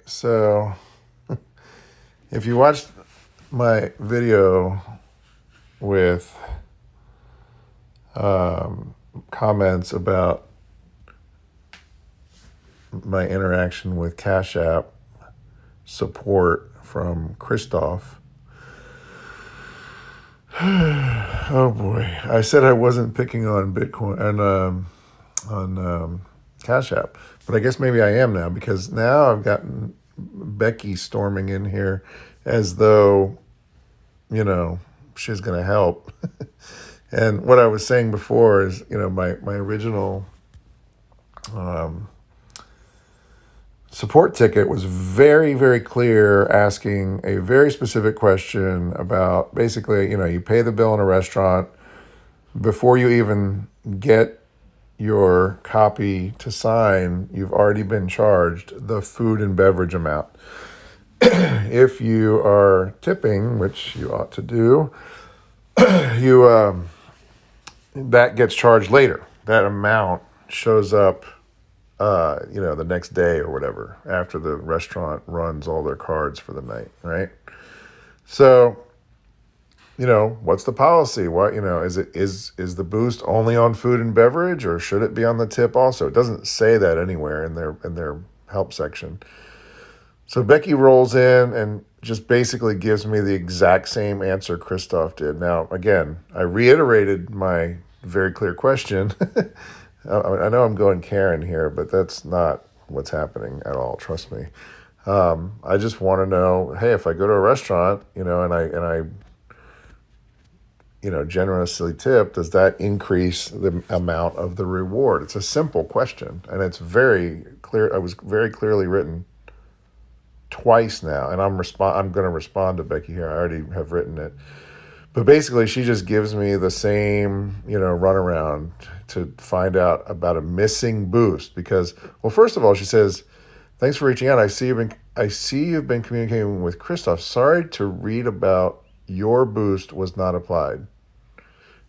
So if you watched my video with comments about my interaction with CashApp support from Christoph, oh boy, I said I wasn't picking on Bitcoin and on Cash App, but I guess maybe I am now because now I've gotten Becky storming in here as though she's going to help. And what I was saying before is my original support ticket was very, very clear, asking a very specific question about basically, you pay the bill in a restaurant before you even get your copy to sign, you've already been charged the food and beverage amount. If you are tipping, which you ought to do, you that gets charged later. That amount shows up, the next day or whatever after the restaurant runs all their cards for the night, right? So, what's the policy? What is the boost only on food and beverage, or should it be on the tip also? It doesn't say that anywhere in their help section. So Becky rolls in and just basically gives me the exact same answer Christoph did. Now, again, I reiterated my very clear question. I know I'm going Karen here, but that's not what's happening at all. Trust me. I just want to know, hey, if I go to a restaurant, and I generously tip, does that increase the amount of the reward? It's a simple question, and it's very clear. It was very clearly written twice now, and I'm going to respond to Becky here. I already have written it. But basically, she just gives me the same, runaround to find out about a missing boost. Because, well, first of all, she says, "Thanks for reaching out. I see you've been communicating with Christoph. Sorry to read about your boost was not applied.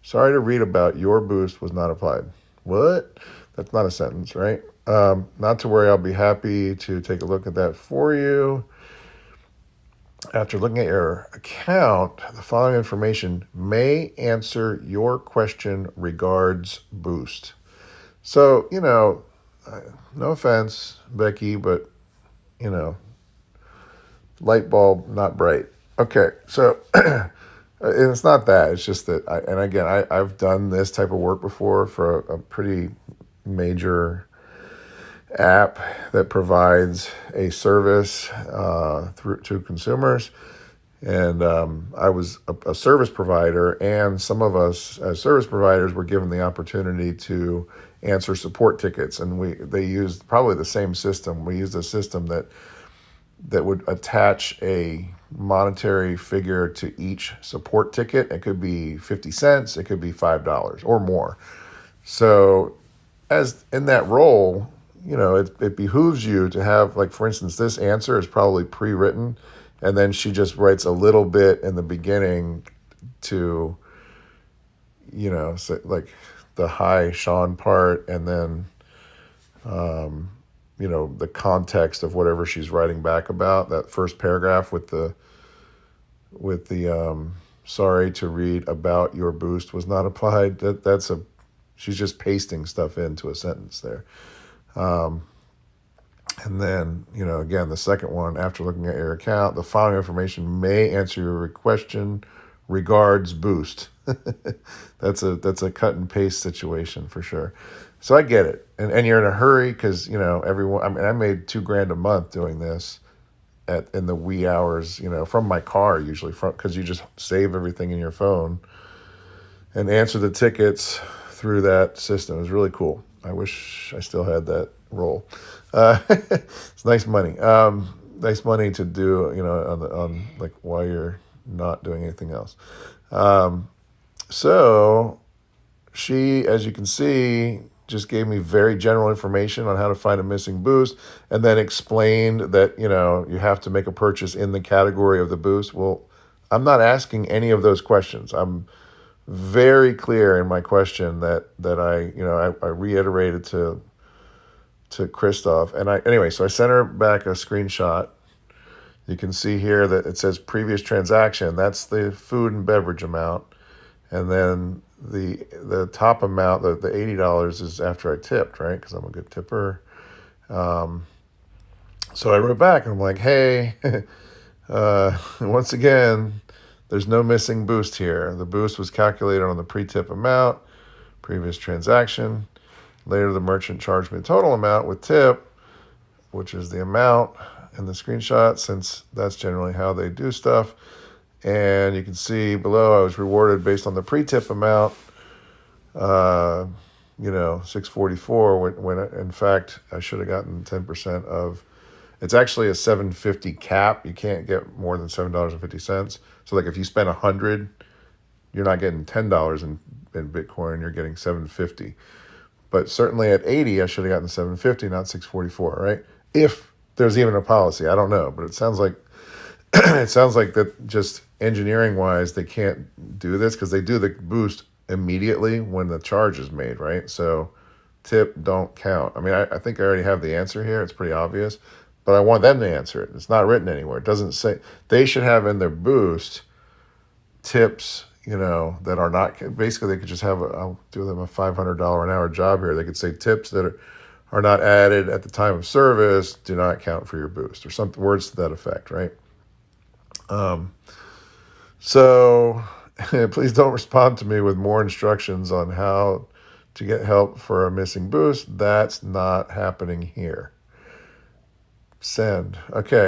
Sorry to read about your boost was not applied." What? That's not a sentence, right? Not to worry. I'll be happy to take a look at that for you. After looking at your account, the following information may answer your question regards boost. So, no offense, Becky, but, light bulb, not bright. Okay, so, and it's not that. It's just that, I've done this type of work before for a pretty major app that provides a service through to consumers, and I was a service provider, and some of us as service providers were given the opportunity to answer support tickets, and they used probably the same system. We used a system that would attach a monetary figure to each support ticket. It could be 50 cents, it could be $5 or more. So as in that role, it behooves you to have, like, for instance, this answer is probably pre-written, and then she just writes a little bit in the beginning to, say, like the "hi Sean" part, and then, the context of whatever she's writing back about. That first paragraph with the "sorry to read about your boost was not applied." She's just pasting stuff into a sentence there. And then, again, the second one, after looking at your account, the following information may answer your question regards boost. That's a cut and paste situation for sure. So I get it. And you're in a hurry because, everyone, I made $2,000 a month doing this in the wee hours, from my car usually, because you just save everything in your phone and answer the tickets through that system. It was really cool. I wish I still had that role. It's nice money. Nice money to do, on like while you're not doing anything else. So she, as you can see, just gave me very general information on how to find a missing boost, and then explained that, you have to make a purchase in the category of the boost. Well, I'm not asking any of those questions. I'm very clear in my question that I reiterated to to Christoph. And anyway, so I sent her back a screenshot. You can see here that it says previous transaction. That's the food and beverage amount. And then the top amount, the $80 is after I tipped, right? Because I'm a good tipper. So I wrote back and I'm like, hey, once again, there's no missing boost here. The boost was calculated on the pre-tip amount, previous transaction. Later, the merchant charged me the total amount with tip, which is the amount in the screenshot, since that's generally how they do stuff. And you can see below I was rewarded based on the pre-tip amount, $6.44, when in fact I should have gotten 10% of. It's actually a $7.50 cap. You can't get more than $7.50. So like if you spend $100, you're not getting $10 in Bitcoin. You're getting $7.50. But certainly at 80, I should have gotten $7.50, not $6.44, right? If there's even a policy, I don't know, but it sounds like that just engineering wise, they can't do this because they do the boost immediately when the charge is made, right? So tip don't count. I mean, I think I already have the answer here. It's pretty obvious, but I want them to answer it. It's not written anywhere. It doesn't say. They should have in their boost tips, that are not, basically they could just have, I'll do them a $500 an hour job here. They could say tips that are not added at the time of service do not count for your boost, or some words to that effect, right? So please don't respond to me with more instructions on how to get help for a missing boost. That's not happening here. Send. Okay.